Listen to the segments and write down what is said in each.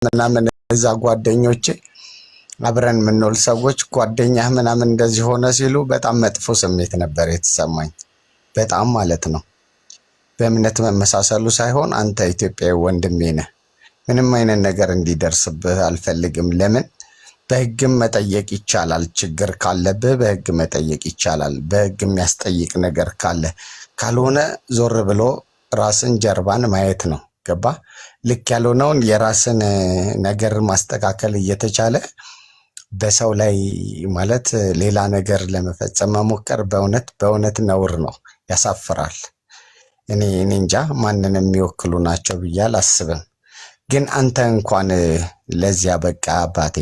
ምናምን እዛ ጓደኞቼ አብረን ምንል ሰዎች ጓደኛህ ምናምን እንደዚህ ሆነ ሲሉ በጣም መጥፎ ስሜት ነበር የተሰማኝ። በጣም ማለት ነው። በእምነት መመሳሰሉ ሳይሆን አንተ ኢትዮጵያዊ ወንድሜ ነህ። ምንም አይነት ነገር እንዲደርስብህ አልፈልግም። ለምን በህግም መጠየቅ ይቻላል። ችግር ካለብህ በህግ መጠየቅ ይቻላል። በህግ የሚያስጠይቅ ነገር ካለ ካልሆነ ዞር ብሎ ራስን ጀርባን ማየት ነው። ገባ? ልክ ያልሆነውን የራስን ነገር ማስተካከል እየተቻለ በሰው ላይ ማለት ሌላ ነገር ለመፈጸም መሞከር በእውነት ነውር ነው፣ ያሳፍራል። እኔ እንጃ ማንንም የሚወክሉ ናቸው ብዬ አላስብም። ግን አንተ እንኳን ለዚያ በቃ አባቴ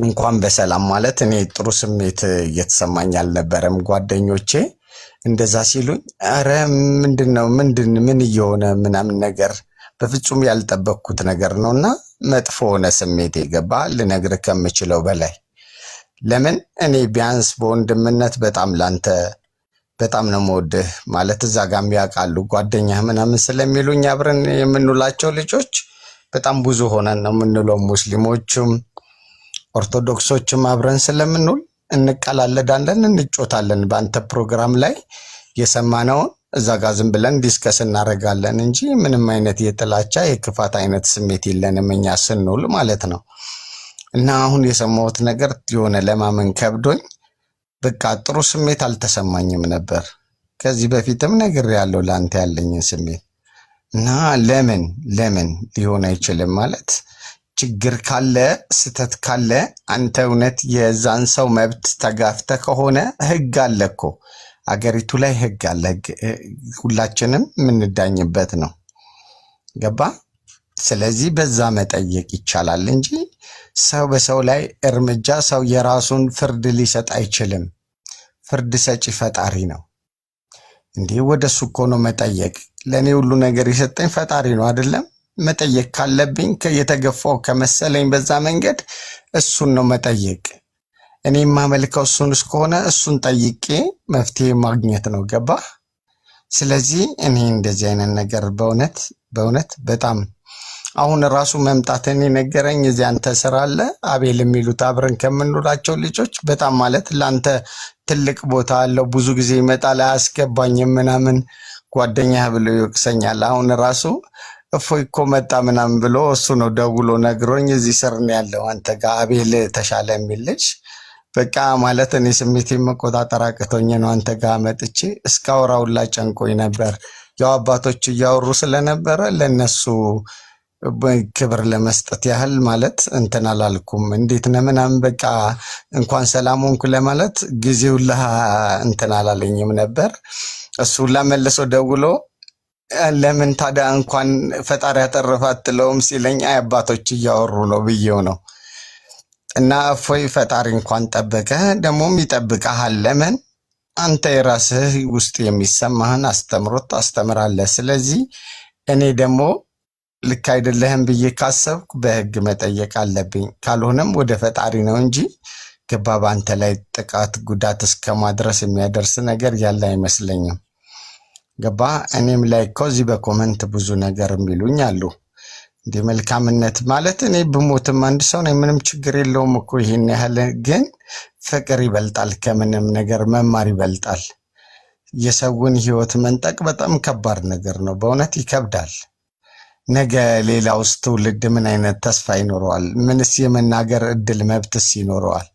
እንኳን በሰላም ማለት እኔ ጥሩ ስሜት እየተሰማኝ አልነበረም። ጓደኞቼ እንደዛ ሲሉኝ አረ ምንድነው ምን እየሆነ ምናምን ነገር በፍጹም ያልጠበቅኩት ነገር ነውና መጥፎ ሆነ ስሜት የገባ ልነግርህ ከምችለው በላይ። ለምን እኔ ቢያንስ በወንድምነት በጣም ላንተ በጣም ነው የምወድህ። ማለት እዛ ጋር ያውቃሉ ጓደኛህ ምናምን ስለሚሉኝ አብረን የምንውላቸው ልጆች በጣም ብዙ ሆነን ነው የምንውለው። ሙስሊሞችም ኦርቶዶክሶችም አብረን ስለምንውል እንቀላለዳለን፣ እንጮታለን። በአንተ ፕሮግራም ላይ የሰማነውን እዛ ጋር ዝም ብለን ዲስከስ እናደርጋለን እንጂ ምንም አይነት የጥላቻ የክፋት አይነት ስሜት የለንም እኛ ስንውል ማለት ነው። እና አሁን የሰማሁት ነገር የሆነ ለማመን ከብዶኝ በቃ ጥሩ ስሜት አልተሰማኝም ነበር። ከዚህ በፊትም ነግሬያለሁ ለአንተ ያለኝን ስሜት እና ለምን ሊሆን አይችልም ማለት ችግር ካለ ስተት ካለ አንተ እውነት የዛን ሰው መብት ተጋፍተ ከሆነ ህግ አለ እኮ አገሪቱ ላይ ህግ አለ። ሁላችንም የምንዳኝበት ነው። ገባ? ስለዚህ በዛ መጠየቅ ይቻላል እንጂ ሰው በሰው ላይ እርምጃ ሰው የራሱን ፍርድ ሊሰጥ አይችልም። ፍርድ ሰጪ ፈጣሪ ነው። እንዲህ ወደሱ እኮ ነው መጠየቅ። ለእኔ ሁሉ ነገር የሰጠኝ ፈጣሪ ነው አይደለም? መጠየቅ ካለብኝ የተገፋው ከመሰለኝ በዛ መንገድ እሱን ነው መጠየቅ። እኔ የማመልከው እሱን እስከሆነ እሱን ጠይቄ መፍትሄ ማግኘት ነው። ገባ? ስለዚህ እኔ እንደዚህ አይነት ነገር በእውነት በጣም አሁን ራሱ መምጣትን ነገረኝ። እዚህ አንተ ስራ አለ አቤል የሚሉት አብረን ከምንውላቸው ልጆች በጣም ማለት ለአንተ ትልቅ ቦታ አለው። ብዙ ጊዜ ይመጣል አያስገባኝም ምናምን ጓደኛ ብሎ ይወቅሰኛል። አሁን ራሱ እፎይ እኮ መጣ ምናምን ብሎ እሱ ነው ደውሎ ነግሮኝ እዚህ ስር ነው ያለው አንተ ጋር አቤል ተሻለ የሚል ልጅ በቃ ማለት እኔ ስሜቴን መቆጣጠር አቅቶኝ ነው አንተ ጋር መጥቼ እስካወራውላ ጨንቆኝ ነበር። ያው አባቶች እያወሩ ስለነበረ ለነሱ ክብር ለመስጠት ያህል ማለት እንትን አላልኩም። እንዴት ነው ምናምን በቃ እንኳን ሰላም ሆንኩ ለማለት ጊዜው እንትን አላለኝም ነበር። እሱ ለመለሶ ደውሎ ለምን ታዲያ እንኳን ፈጣሪ ያተረፋት አትለውም ሲለኝ አባቶች እያወሩ ነው ብዬው ነው። እና እፎይ ፈጣሪ እንኳን ጠበቀ፣ ደግሞም ይጠብቀሃል። ለምን አንተ የራስህ ውስጥ የሚሰማህን አስተምሮት ታስተምራለህ። ስለዚህ እኔ ደግሞ ልክ አይደለህም ብዬ ካሰብኩ በህግ መጠየቅ አለብኝ። ካልሆነም ወደ ፈጣሪ ነው እንጂ ገባ በአንተ ላይ ጥቃት ጉዳት እስከ ማድረስ የሚያደርስ ነገር ያለ አይመስለኝም። ገባ? እኔም ላይ እኮ እዚህ በኮመንት ብዙ ነገር የሚሉኝ አሉ። እንዲህ መልካምነት ማለት እኔ ብሞትም አንድ ሰው ነኝ፣ ምንም ችግር የለውም እኮ ይሄን ያህል። ግን ፍቅር ይበልጣል፣ ከምንም ነገር መማር ይበልጣል። የሰውን ህይወት መንጠቅ በጣም ከባድ ነገር ነው። በእውነት ይከብዳል። ነገ ሌላውስ ትውልድ ምን አይነት ተስፋ ይኖረዋል? ምንስ የመናገር እድል መብትስ ይኖረዋል?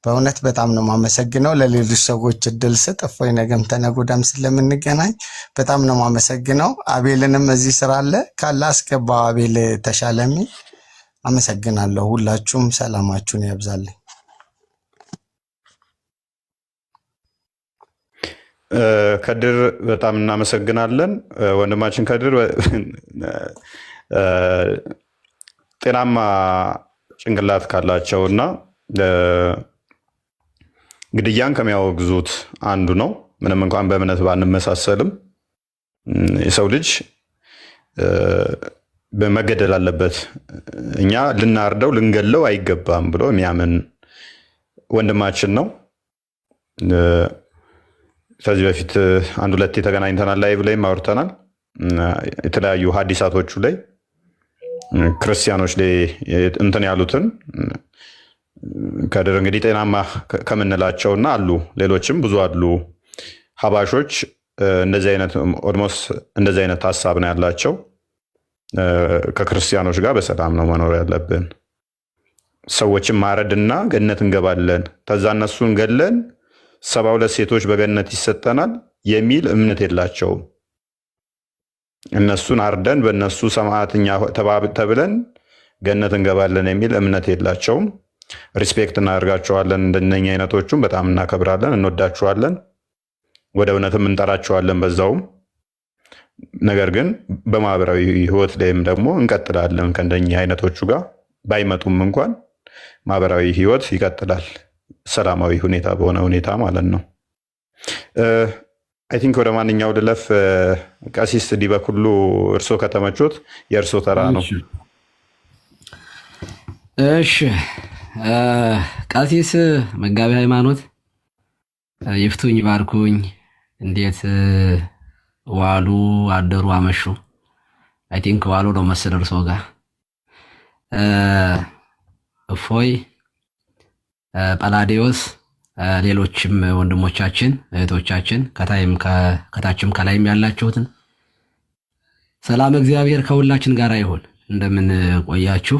በእውነት በጣም ነው ማመሰግነው። ለሌሎች ሰዎች እድል ስጥ። እፎይ ነገም ተነገ ወዲያም ስለምንገናኝ በጣም ነው ማመሰግነው። አቤልንም እዚህ ስራ አለ ካለ አስገባው። አቤል ተሻለሚ አመሰግናለሁ። ሁላችሁም ሰላማችሁን ያብዛልኝ። ከድር በጣም እናመሰግናለን። ወንድማችን ከድር ጤናማ ጭንቅላት ካላቸው እና ግድያን ከሚያወግዙት አንዱ ነው። ምንም እንኳን በእምነት ባንመሳሰልም የሰው ልጅ በመገደል አለበት፣ እኛ ልናርደው ልንገለው አይገባም ብሎ የሚያምን ወንድማችን ነው። ከዚህ በፊት አንድ ሁለት ተገናኝተናል፣ ላይቭ ላይም አውርተናል። የተለያዩ ሀዲሳቶቹ ላይ ክርስቲያኖች ላይ እንትን ያሉትን ከድር እንግዲህ ጤናማ ከምንላቸውና አሉ ሌሎችም ብዙ አሉ ሀባሾች እንደዚህ አይነት ኦልሞስት እንደዚህ አይነት ሀሳብ ነው ያላቸው። ከክርስቲያኖች ጋር በሰላም ነው መኖር ያለብን። ሰዎችን ማረድና ገነት እንገባለን ተዛ እነሱን ገለን 72 ሴቶች በገነት ይሰጠናል የሚል እምነት የላቸውም። እነሱን አርደን በእነሱ ሰማዕትኛ ተብለን ገነት እንገባለን የሚል እምነት የላቸውም። ሪስፔክት እናደርጋቸዋለን። እንደነኛ አይነቶቹም በጣም እናከብራለን፣ እንወዳቸዋለን፣ ወደ እውነትም እንጠራቸዋለን በዛውም። ነገር ግን በማህበራዊ ህይወት ላይም ደግሞ እንቀጥላለን ከእንደኛ አይነቶቹ ጋር ባይመጡም እንኳን ማህበራዊ ህይወት ይቀጥላል፣ ሰላማዊ ሁኔታ በሆነ ሁኔታ ማለት ነው። አይ ቲንክ ወደ ማንኛው ልለፍ? ቀሲስ ዲበኩሉ እርሶ ከተመቾት የእርሶ ተራ ነው። እሺ ቀሲስ መጋቢ ሃይማኖት ይፍቱኝ ባርኩኝ። እንዴት ዋሉ አደሩ አመሹ? አይ ቲንክ ዋሉ ነው መሰል እርሶ ጋር እፎይ ጳላዲዮስ ሌሎችም ወንድሞቻችን እህቶቻችን ከታችም ከላይም ያላችሁትን ሰላም እግዚአብሔር ከሁላችን ጋር ይሁን። እንደምን ቆያችሁ?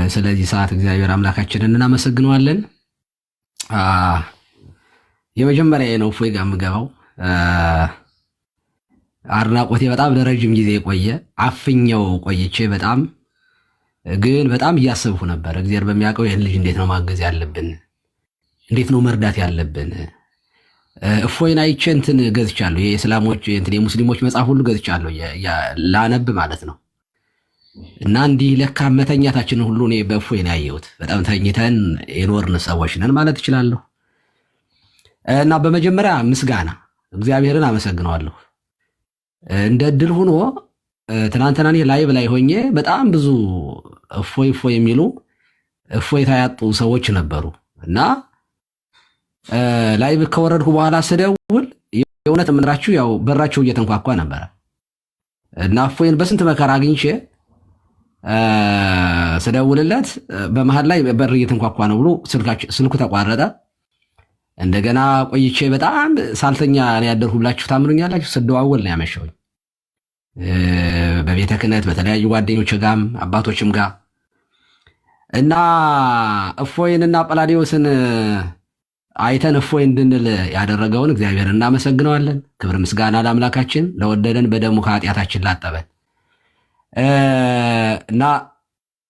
ስለዚህ ሰዓት እግዚአብሔር አምላካችንን እናመሰግነዋለን። የመጀመሪያ ነው እፎይ ጋር የምገባው አድናቆቴ በጣም ለረጅም ጊዜ የቆየ አፍኛው ቆይቼ ግን በጣም እያሰብኩ ነበር። እግዚአብሔር በሚያውቀው ይህን ልጅ እንዴት ነው ማገዝ ያለብን? እንዴት ነው መርዳት ያለብን? እፎይን አይቼ እንትን ገዝቻለሁ። የሙስሊሞች መጽሐፍ ሁሉ ገዝቻለሁ ላነብ ማለት ነው። እና እንዲህ ለካ መተኛታችንን ሁሉ እኔ በእፎይ ነው ያየሁት። በጣም ተኝተን የኖርን ሰዎች ነን ማለት እችላለሁ። እና በመጀመሪያ ምስጋና እግዚአብሔርን አመሰግነዋለሁ። እንደ እድል ሆኖ ትናንትና እኔ ላይቭ ላይ ሆኜ በጣም ብዙ እፎይ የሚሉ እፎይታ ያጡ ሰዎች ነበሩ እና ላይቭ ከወረድኩ በኋላ ስደውል የእውነት የምንራችሁ ያው በራቸው እየተንኳኳ ነበረ እና እፎይን በስንት መከራ አግኝቼ ስደውልለት በመሃል ላይ በር እየተንኳኳ ነው ብሎ ስልኩ ተቋረጠ። እንደገና ቆይቼ በጣም ሳልተኛ ነው ያደርኩላችሁ። ታምኑኛላችሁ? ስደዋወል ነው ያመሸውኝ በቤተ ክህነት በተለያዩ ጓደኞች ጋም አባቶችም ጋር እና እፎይንና ጳላዲዮስን አይተን እፎይ እንድንል ያደረገውን እግዚአብሔር እናመሰግነዋለን። ክብር ምስጋና ለአምላካችን ለወደደን በደሙ ከኃጢአታችን ላጠበን እና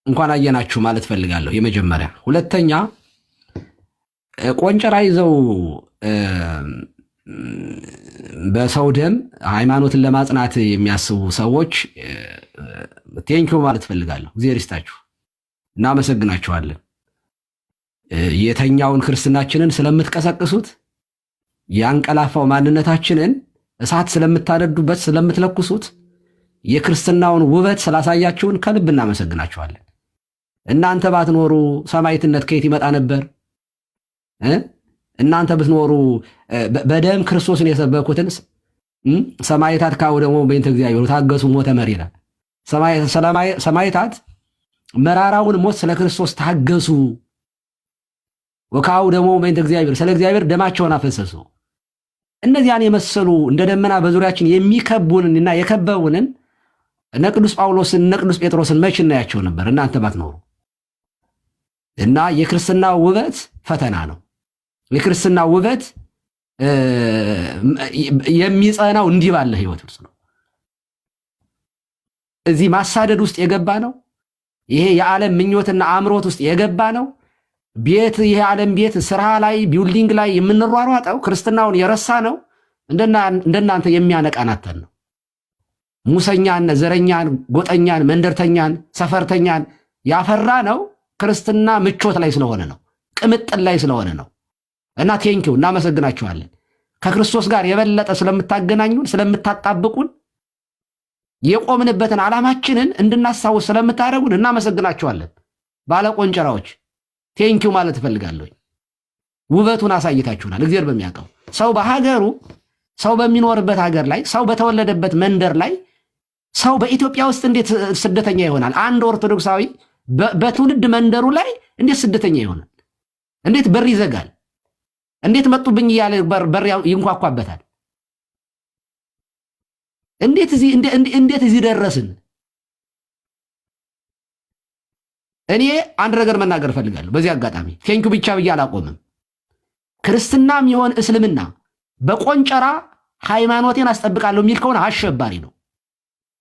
እንኳን አየናችሁ ማለት ፈልጋለሁ። የመጀመሪያ ሁለተኛ ቆንጨራ ይዘው በሰው ደም ሃይማኖትን ለማጽናት የሚያስቡ ሰዎች ቴንኪው ማለት ፈልጋለሁ። እግዚአብሔር ይስጣችሁ፣ እናመሰግናችኋለን። የተኛውን ክርስትናችንን ስለምትቀሰቅሱት፣ ያንቀላፋው ማንነታችንን እሳት ስለምታነዱበት ስለምትለኩሱት፣ የክርስትናውን ውበት ስላሳያችሁን ከልብ እናመሰግናችኋለን። እናንተ ባትኖሩ ሰማዕትነት ከየት ይመጣ ነበር? እናንተ ብትኖሩ በደም ክርስቶስን የሰበኩትን ሰማዕታት ካው ደግሞ በእንተ እግዚአብሔር ታገሱ ሞተ መሪ ይላል። ሰማዕታት መራራውን ሞት ስለ ክርስቶስ ታገሱ። ወካው ደግሞ በእንተ እግዚአብሔር ስለ እግዚአብሔር ደማቸውን አፈሰሱ። እነዚያን የመሰሉ እንደ ደመና በዙሪያችን የሚከቡንና የከበቡንን እነ ቅዱስ ጳውሎስን እነ ቅዱስ ጴጥሮስን መች እናያቸው ነበር እናንተ ባትኖሩ? እና የክርስትና ውበት ፈተና ነው። የክርስትና ውበት የሚጸናው እንዲህ ባለ ህይወት ውስጥ ነው። እዚህ ማሳደድ ውስጥ የገባ ነው። ይሄ የዓለም ምኞትና አምሮት ውስጥ የገባ ነው። ይሄ ዓለም ቤት ስራ ላይ ቢልዲንግ ላይ የምንሯሯጠው ክርስትናውን የረሳ ነው። እንደናንተ የሚያነቃናተን ነው። ሙሰኛን፣ ዘረኛን፣ ጎጠኛን፣ መንደርተኛን፣ ሰፈርተኛን ያፈራ ነው። ክርስትና ምቾት ላይ ስለሆነ ነው። ቅምጥል ላይ ስለሆነ ነው። እና ቴንኪው እናመሰግናችኋለን። ከክርስቶስ ጋር የበለጠ ስለምታገናኙን፣ ስለምታጣብቁን፣ የቆምንበትን ዓላማችንን እንድናስታውስ ስለምታደርጉን እናመሰግናችኋለን። ባለቆንጨራዎች ቴንኪው ማለት እፈልጋለሁ። ውበቱን አሳይታችሁናል። እግዚአብሔር በሚያውቀው ሰው በሀገሩ ሰው በሚኖርበት ሀገር ላይ ሰው በተወለደበት መንደር ላይ ሰው በኢትዮጵያ ውስጥ እንዴት ስደተኛ ይሆናል? አንድ ኦርቶዶክሳዊ በትውልድ መንደሩ ላይ እንዴት ስደተኛ ይሆናል? እንዴት በር ይዘጋል? እንዴት መጡብኝ እያለ በር ይንኳኳበታል? እንዴት እዚህ ደረስን? እኔ አንድ ነገር መናገር እፈልጋለሁ በዚህ አጋጣሚ። ቴንኪው ብቻ ብዬ አላቆምም። ክርስትናም ይሆን እስልምና በቆንጨራ ሃይማኖቴን አስጠብቃለሁ የሚል ከሆነ አሸባሪ ነው፣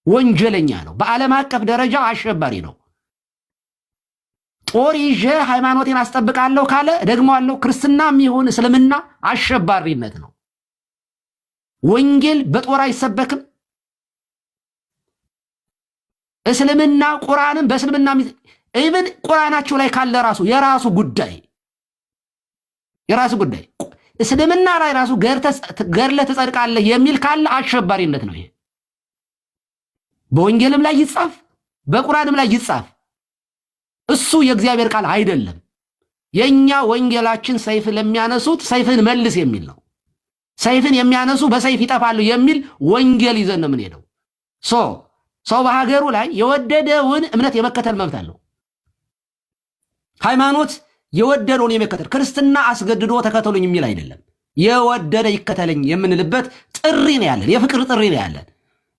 ወንጀለኛ ነው፣ በዓለም አቀፍ ደረጃ አሸባሪ ነው። ጦር ይዤ ሃይማኖቴን አስጠብቃለሁ ካለ ደግሞአለሁ፣ ክርስትናም ይሁን እስልምና አሸባሪነት ነው። ወንጌል በጦር አይሰበክም። እስልምና ቁርአንም በእስልምና ኢቭን ቁርአናቸው ላይ ካለ ራሱ የራሱ ጉዳይ እስልምና ላይ ራሱ ገድለህ ትጸድቃለህ የሚል ካለ አሸባሪነት ነው። ይሄ በወንጌልም ላይ ይጻፍ በቁርአንም ላይ ይጻፍ፣ እሱ የእግዚአብሔር ቃል አይደለም። የኛ ወንጌላችን ሰይፍ ለሚያነሱት ሰይፍን መልስ የሚል ነው። ሰይፍን የሚያነሱ በሰይፍ ይጠፋሉ የሚል ወንጌል ይዘን ነው የምንሄደው። ሰው በሀገሩ ላይ የወደደውን እምነት የመከተል መብት አለው። ሃይማኖት የወደደውን የመከተል፣ ክርስትና አስገድዶ ተከተሉኝ የሚል አይደለም። የወደደ ይከተለኝ የምንልበት ጥሪ ነው ያለን፣ የፍቅር ጥሪ ነው ያለን።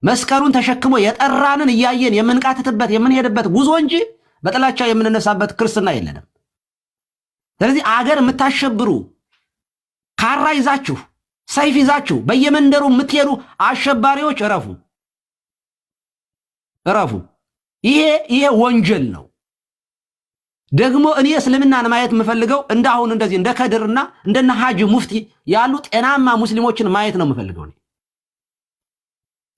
መስቀሉን ተሸክሞ የጠራንን እያየን የምንቃትትበት የምንሄድበት ጉዞ እንጂ በጥላቻ የምንነሳበት ክርስትና የለንም። ስለዚህ አገር የምታሸብሩ ካራ ይዛችሁ ሰይፍ ይዛችሁ በየመንደሩ የምትሄዱ አሸባሪዎች እረፉ። ይሄ ወንጀል ነው። ደግሞ እኔ እስልምናን ማየት የምፈልገው እንዳሁን እንደዚህ እንደ ከድርና እንደነ ሐጂ ሙፍቲ ያሉ ጤናማ ሙስሊሞችን ማየት ነው የምፈልገው።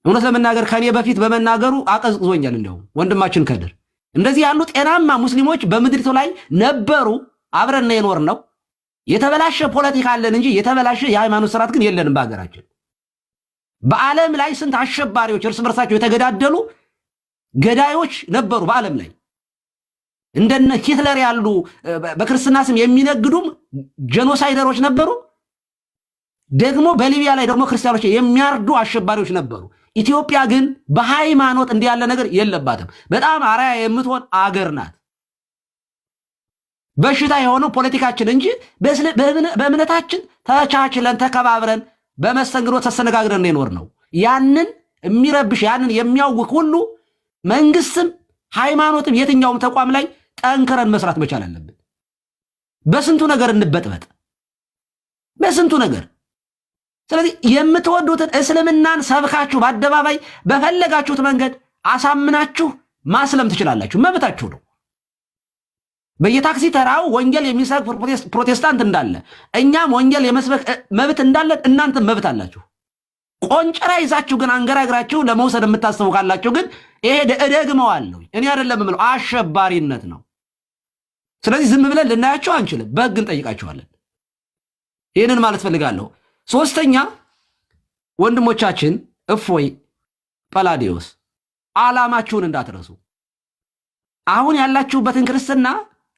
እውነት ለመናገር ከኔ በፊት በመናገሩ አቀዝቅዞኛል። እንደውም ወንድማችን ከድር እንደዚህ ያሉ ጤናማ ሙስሊሞች በምድሪቱ ላይ ነበሩ። አብረን የኖር ነው። የተበላሸ ፖለቲካ አለን እንጂ የተበላሸ የሃይማኖት ስርዓት ግን የለንም በአገራችን። በዓለም ላይ ስንት አሸባሪዎች እርስ በርሳቸው የተገዳደሉ ገዳዮች ነበሩ በዓለም ላይ። እንደነ ሂትለር ያሉ በክርስትና ስም የሚነግዱም ጄኖሳይደሮች ነበሩ። ደግሞ በሊቢያ ላይ ደግሞ ክርስቲያኖች የሚያርዱ አሸባሪዎች ነበሩ። ኢትዮጵያ ግን በሃይማኖት እንዲህ ያለ ነገር የለባትም። በጣም አርአያ የምትሆን አገር ናት። በሽታ የሆነው ፖለቲካችን እንጂ በእምነታችን ተቻችለን ተከባብረን በመስተንግዶ ተሰነጋግረን የኖር ነው። ያንን የሚረብሽ ያንን የሚያውክ ሁሉ መንግስትም ሃይማኖትም የትኛውም ተቋም ላይ ጠንክረን መስራት መቻል አለብን። በስንቱ ነገር እንበጥበጥ፣ በስንቱ ነገር። ስለዚህ የምትወዱትን እስልምናን ሰብካችሁ በአደባባይ በፈለጋችሁት መንገድ አሳምናችሁ ማስለም ትችላላችሁ፣ መብታችሁ ነው። በየታክሲ ተራው ወንጌል የሚሰብክ ፕሮቴስታንት እንዳለ እኛም ወንጌል የመስበክ መብት እንዳለን እናንተም መብት አላችሁ። ቆንጨራ ይዛችሁ ግን አንገራግራችሁ ለመውሰድ የምታስቡ ካላችሁ ግን ይሄ እደግመዋለሁ፣ እኔ አይደለም የምለው አሸባሪነት ነው። ስለዚህ ዝም ብለን ልናያቸው አንችልም፣ በሕግ እንጠይቃቸዋለን። ይህንን ማለት ፈልጋለሁ። ሶስተኛ ወንድሞቻችን እፎይ፣ ጳላዲዮስ ዓላማችሁን እንዳትረሱ። አሁን ያላችሁበትን ክርስትና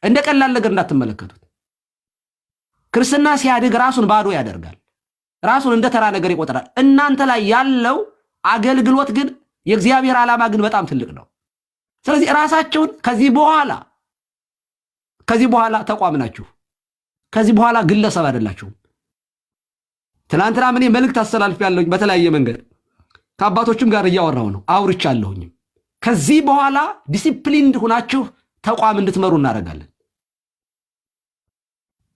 እንደ ቀላል ነገር እንዳትመለከቱት። ክርስትና ሲያድግ ራሱን ባዶ ያደርጋል፣ ራሱን እንደ ተራ ነገር ይቆጥራል። እናንተ ላይ ያለው አገልግሎት ግን የእግዚአብሔር ዓላማ ግን በጣም ትልቅ ነው። ስለዚህ ራሳችሁን ከዚህ በኋላ ተቋም ናችሁ። ከዚህ በኋላ ግለሰብ አይደላችሁም። ትናንትና እኔ መልእክት አስተላልፌያለሁኝ በተለያየ መንገድ ከአባቶችም ጋር እያወራሁ ነው፣ አውርቻለሁኝም። ከዚህ በኋላ ዲሲፕሊንድ ሁናችሁ ተቋም እንድትመሩ እናደርጋለን።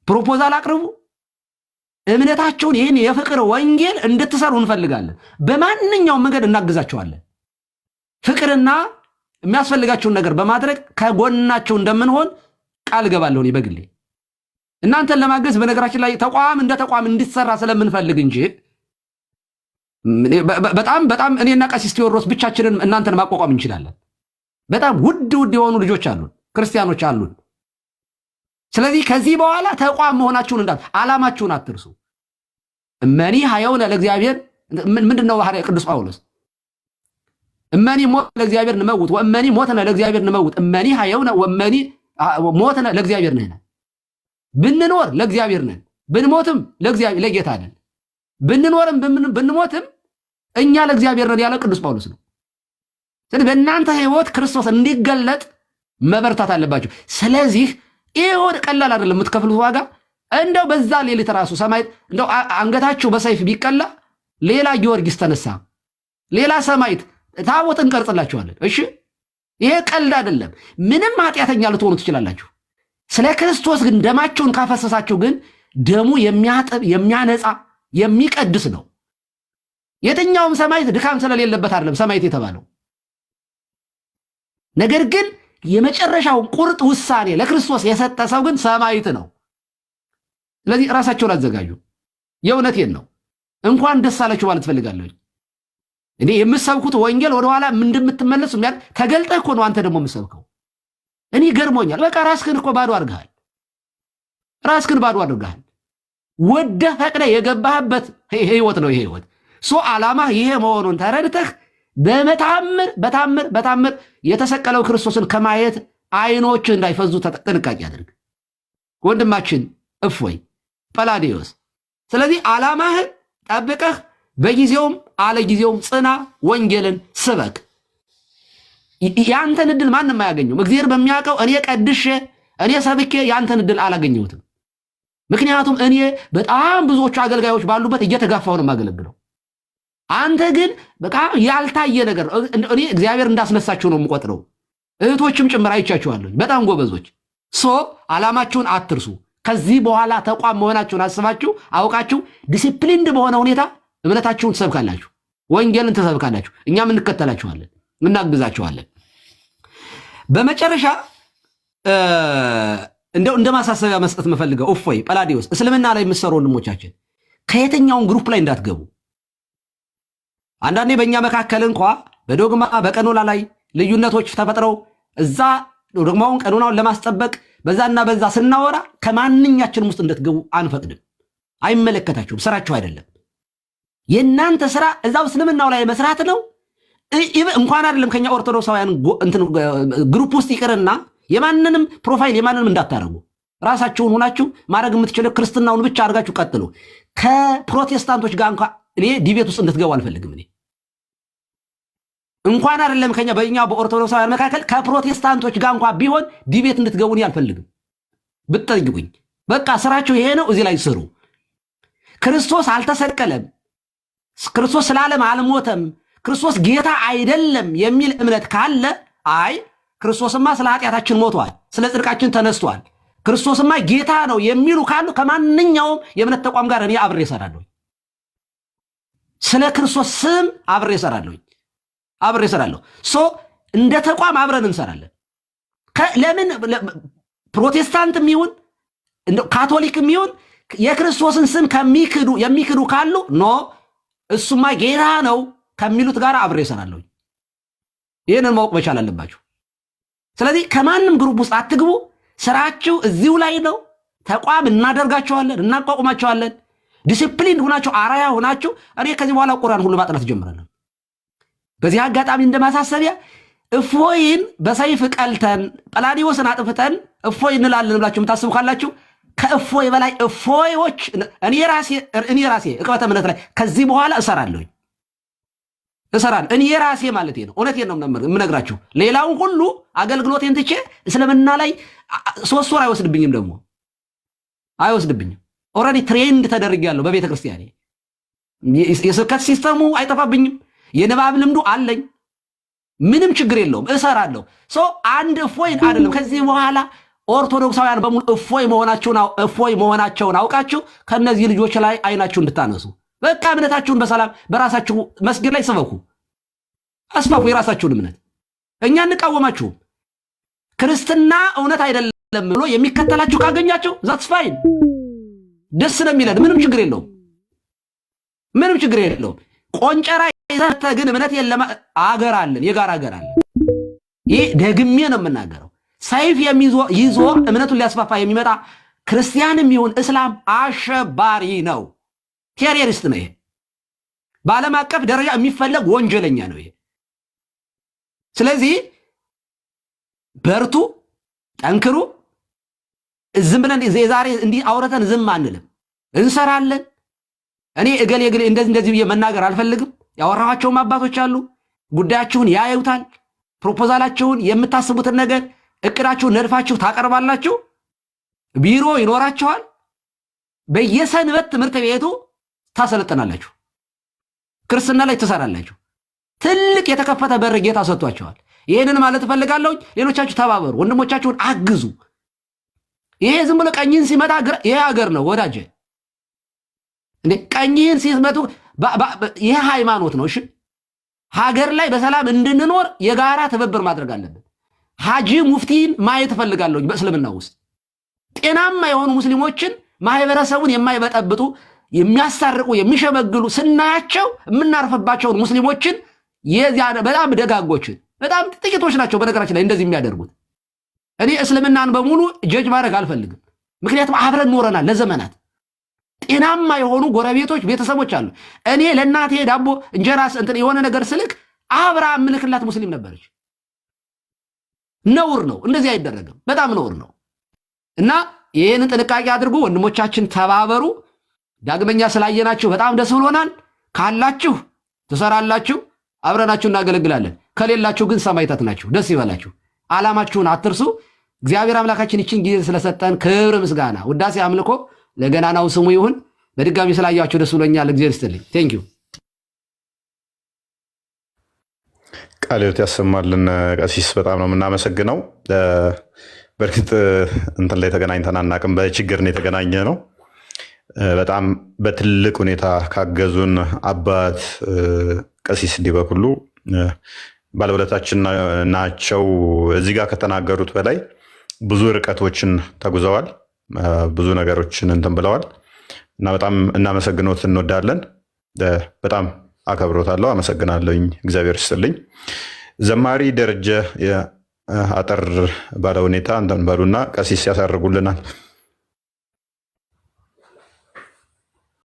ፕሮፖዛል አቅርቡ። እምነታችሁን ይህን የፍቅር ወንጌል እንድትሰሩ እንፈልጋለን። በማንኛውም መንገድ እናግዛችኋለን። ፍቅርና የሚያስፈልጋችሁን ነገር በማድረግ ከጎናችሁ እንደምንሆን ቃል ገባለሁ እኔ በግሌ። እናንተን ለማገዝ በነገራችን ላይ ተቋም እንደ ተቋም እንዲሰራ ስለምንፈልግ እንጂ በጣም እኔና ቀሲስ ቴዎድሮስ ብቻችንን እናንተን ማቋቋም እንችላለን። በጣም ውድ የሆኑ ልጆች አሉን፣ ክርስቲያኖች አሉን። ስለዚህ ከዚህ በኋላ ተቋም መሆናችሁን ዓላማችሁን አትርሱ። እመኒ ሀየውነ ለእግዚአብሔር ምንድነው ቅዱስ ጳውሎስ እመኒ ሞት ለእግዚአብሔር ንመውት ወእመኒ ሞትነ ለእግዚአብሔር ንመውት እመኒ ሀየውነ ወእመኒ ሞትነ ለእግዚአብሔር ነን። ብንኖር ለእግዚአብሔር ነን፣ ብንሞትም ለጌታ ነን። ብንኖርም ብንሞትም እኛ ለእግዚአብሔር ነን ያለ ቅዱስ ጳውሎስ ነው። ስለዚህ በእናንተ ህይወት ክርስቶስ እንዲገለጥ መበርታት አለባችሁ። ስለዚህ ይሄ ቀላል አይደለም የምትከፍሉት ዋጋ። እንደው በዛ ሌሊት ራሱ ሰማዕት እንደው አንገታችሁ በሰይፍ ቢቀላ ሌላ ጊዮርጊስ ተነሳ፣ ሌላ ሰማዕት ታቦት እንቀርጽላችኋለን። እሺ ይሄ ቀልድ አይደለም። ምንም ኃጢአተኛ ልትሆኑ ትችላላችሁ። ስለ ክርስቶስ ግን ደማቸውን ካፈሰሳችሁ ግን ደሙ የሚያጥብ የሚያነጻ የሚቀድስ ነው። የትኛውም ሰማዕት ድካም ስለሌለበት አይደለም ሰማዕት የተባለው። ነገር ግን የመጨረሻውን ቁርጥ ውሳኔ ለክርስቶስ የሰጠ ሰው ግን ሰማዕት ነው። ስለዚህ ራሳቸውን አዘጋጁ። የእውነቴን ነው። እንኳን ደስ አላችሁ ማለት ፈልጋለሁ። እኔ የምሰብኩት ወንጌል ወደኋላ እንደምትመለሱ የሚያል ተገልጠህ እኮ ነው አንተ ደግሞ የምሰብከው። እኔ ገርሞኛል። በቃ ራስህን እኮ ባዶ አድርገሃል። ራስህን ባዶ አድርገሃል። ወደህ ፈቅደህ የገባህበት ህይወት ነው ይሄ ህይወት። ዓላማህ ይሄ መሆኑን ተረድተህ በታምር የተሰቀለው ክርስቶስን ከማየት አይኖች እንዳይፈዙ ጥንቃቄ አድርግ ወንድማችን እፎይ ጳላዲዮስ። ስለዚህ ዓላማህን ጠብቀህ በጊዜውም አለጊዜውም ጽና፣ ወንጌልን ስበክ። ያንተን እድል ማንም አያገኘውም። እግዚአብሔር በሚያውቀው እኔ ቀድሼ እኔ ሰብኬ ያንተን እድል አላገኘሁትም። ምክንያቱም እኔ በጣም ብዙዎቹ አገልጋዮች ባሉበት እየተጋፋው ነው የማገለግለው። አንተ ግን በቃ ያልታየ ነገር እኔ እግዚአብሔር እንዳስነሳችሁ ነው የምቆጥረው። እህቶችም ጭምር አይቻችኋለሁ፣ በጣም ጎበዞች። ዓላማችሁን አትርሱ። ከዚህ በኋላ ተቋም መሆናችሁን አስባችሁ አውቃችሁ ዲሲፕሊንድ በሆነ ሁኔታ እምነታችሁን ትሰብካላችሁ፣ ወንጌልን ትሰብካላችሁ። እኛም እንከተላችኋለን፣ እናግዛችኋለን። በመጨረሻ እንደ ማሳሰቢያ መስጠት የምፈልገው እፎይ ጳላዲዮስ፣ እስልምና ላይ የምትሰሩ ወንድሞቻችን ከየትኛውን ግሩፕ ላይ እንዳትገቡ። አንዳንዴ በእኛ መካከል እንኳ በዶግማ በቀኖና ላይ ልዩነቶች ተፈጥረው እዛ ዶግማውን ቀኖናውን ለማስጠበቅ በዛና በዛ ስናወራ ከማንኛችንም ውስጥ እንድትገቡ አንፈቅድም። አይመለከታችሁም፣ ስራችሁ አይደለም። የእናንተ ስራ እዛው እስልምናው ላይ መስራት ነው። እንኳን አይደለም ከኛ ኦርቶዶክሳውያን ግሩፕ ውስጥ ይቅርና የማንንም ፕሮፋይል የማንንም እንዳታረጉ። ራሳችሁን ሆናችሁ ማድረግ የምትችለው ክርስትናውን ብቻ አድርጋችሁ ቀጥሉ። ከፕሮቴስታንቶች ጋር እንኳን እኔ ዲቤት ውስጥ እንድትገቡ አልፈልግም። እኔ እንኳን አይደለም ከኛ በእኛ በኦርቶዶክሳውያን መካከል ከፕሮቴስታንቶች ጋር እንኳን ቢሆን ዲቤት እንድትገቡ እኔ አልፈልግም። ብትጠይቁኝ በቃ ስራችሁ ይሄ ነው። እዚህ ላይ ስሩ። ክርስቶስ አልተሰቀለም፣ ክርስቶስ ስለ ዓለም አልሞተም፣ ክርስቶስ ጌታ አይደለም የሚል እምነት ካለ አይ ክርስቶስማ ስለ ኃጢአታችን ሞቷል፣ ስለ ጽድቃችን ተነስቷል፣ ክርስቶስማ ጌታ ነው የሚሉ ካሉ ከማንኛውም የእምነት ተቋም ጋር እኔ አብሬ እሰራለሁ። ስለ ክርስቶስ ስም አብሬ እሰራለሁ። እንደ ተቋም አብረን እንሰራለን። ለምን ፕሮቴስታንትም ይሁን ካቶሊክም ይሁን የክርስቶስን ስም የሚክዱ ካሉ ኖ እሱማ ጌታ ነው ከሚሉት ጋር አብሬ እሰራለሁ። ይህንን ማወቅ መቻል አለባችሁ። ስለዚህ ከማንም ግሩፕ ውስጥ አትግቡ። ስራችሁ እዚሁ ላይ ነው። ተቋም እናደርጋቸዋለን፣ እናቋቁማቸዋለን። ዲሲፕሊን ሆናችሁ አራያ ሆናችሁ እኔ ከዚህ በኋላ ቁርአን ሁሉ ማጥናት ጀምራለሁ። በዚህ አጋጣሚ እንደማሳሰቢያ እፎይን በሰይፍ ቀልተን ጳላዲዮስን አጥፍተን እፎይ እንላለን ብላችሁ የምታስቡ ካላችሁ ከእፎይ በላይ እፎዮች እኔ ራሴ ዕቅበተ እምነት ላይ ከዚህ በኋላ እሰራለሁ። እኔ ራሴ ማለት ነው። እውነቴን ነው የምነግራችሁ። ሌላውን ሁሉ አገልግሎቴን ትቼ እስልምና ላይ 3 ወር አይወስድብኝም። ደግሞ አይወስድብኝም። ኦልሬዲ ትሬንድ ተደርጌያለሁ በቤተ ክርስቲያኔ። የስብከት ሲስተሙ አይጠፋብኝም። የንባብ ልምዱ አለኝ። ምንም ችግር የለውም። እሰራለሁ። አንድ እፎይን አይደለም ከዚህ በኋላ ኦርቶዶክሳውያን በሙሉ እፎይ መሆናቸውን አውቃችሁ ከነዚህ ልጆች ላይ አይናችሁ እንድታነሱ በቃ እምነታችሁን በሰላም በራሳችሁ መስጊድ ላይ ስበኩ፣ አስፋፉ የራሳችሁን እምነት። እኛ እንቃወማችሁም። ክርስትና እውነት አይደለም ብሎ የሚከተላችሁ ካገኛችሁ ዛትስ ፋይን፣ ደስ ነው የሚለን። ምንም ችግር የለውም። ቆንጨራ ይዘህ ግን እምነት የለም። አገር አለን፣ የጋራ አገር አለን። ይህ ደግሜ ነው የምናገረው። ሰይፍ ይዞ እምነቱን ሊያስፋፋ የሚመጣ ክርስቲያንም ይሁን እስላም አሸባሪ ነው፣ ቴሮሪስት ነው። ይሄ በዓለም አቀፍ ደረጃ የሚፈለግ ወንጀለኛ ነው ይሄ። ስለዚህ በርቱ፣ ጠንክሩ። ዝም ብለን ዛሬ እንዲህ አውረተን ዝም አንልም፣ እንሰራለን። እኔ እገሌ እንደዚህ ብዬ መናገር አልፈልግም። ያወራኋቸውም አባቶች አሉ፣ ጉዳያችሁን ያዩታል። ፕሮፖዛላችሁን፣ የምታስቡትን ነገር እቅዳችሁን ነድፋችሁ ታቀርባላችሁ። ቢሮ ይኖራችኋል። በየሰንበት ትምህርት ቤቱ ታሰለጥናላችሁ። ክርስትና ላይ ትሰራላችሁ። ትልቅ የተከፈተ በር ጌታ ሰጥቷቸዋል። ይህንን ማለት እፈልጋለሁ። ሌሎቻችሁ ተባበሩ፣ ወንድሞቻችሁን አግዙ። ይሄ ዝም ብሎ ቀኝህን ሲመታ ይሄ ሀገር ነው ወዳጄ። እንዴ ቀኝህን ሲመቱ ይሄ ሃይማኖት ነው። እሺ ሀገር ላይ በሰላም እንድንኖር የጋራ ትብብር ማድረግ አለብን። ሀጂ ሙፍቲን ማየት እፈልጋለሁ። በእስልምና ውስጥ ጤናማ የሆኑ ሙስሊሞችን ማህበረሰቡን የማይበጠብጡ የሚያሳርቁ የሚሸመግሉ ስናያቸው የምናርፈባቸውን ሙስሊሞችን በጣም ደጋጎችን በጣም ጥቂቶች ናቸው በነገራችን ላይ እንደዚህ የሚያደርጉት። እኔ እስልምናን በሙሉ ጀጅ ማድረግ አልፈልግም። ምክንያቱም አብረን ኖረናል ለዘመናት። ጤናማ የሆኑ ጎረቤቶች፣ ቤተሰቦች አሉ። እኔ ለእናቴ ዳቦ እንጀራ እንትን የሆነ ነገር ስልክ አብራ ምልክላት ሙስሊም ነበረች። ነውር ነው፣ እንደዚህ አይደረግም። በጣም ነውር ነው። እና ይህንን ጥንቃቄ አድርጉ። ወንድሞቻችን ተባበሩ። ዳግመኛ ስላየናችሁ በጣም ደስ ብሎናል። ካላችሁ ትሰራላችሁ፣ አብረናችሁ እናገለግላለን። ከሌላችሁ ግን ሰማዕታት ናችሁ። ደስ ይበላችሁ። ዓላማችሁን አትርሱ። እግዚአብሔር አምላካችን ይችን ጊዜ ስለሰጠን ክብር፣ ምስጋና፣ ውዳሴ፣ አምልኮ ለገናናው ስሙ ይሁን። በድጋሚ ስላያችሁ ደስ ብሎኛል። እግዚአብሔር ይስጥልኝ። ቴንኪዩ። ቃለ ሕይወት ያሰማልን ቀሲስ፣ በጣም ነው የምናመሰግነው። በእርግጥ እንትን ላይ ተገናኝተን አናውቅም፣ በችግር ነው የተገናኘ ነው። በጣም በትልቅ ሁኔታ ካገዙን አባት ቀሲስ እንዲበኩሉ ባለውለታችን ናቸው። እዚህ ጋር ከተናገሩት በላይ ብዙ ርቀቶችን ተጉዘዋል፣ ብዙ ነገሮችን እንትን ብለዋል እና በጣም እናመሰግኖት እንወዳለን። በጣም አከብሮታለሁ፣ አመሰግናለሁኝ። እግዚአብሔር ይስጥልኝ። ዘማሪ ደረጀ አጠር ባለ ሁኔታ እንትን በሉና ቀሲስ ያሳርጉልናል።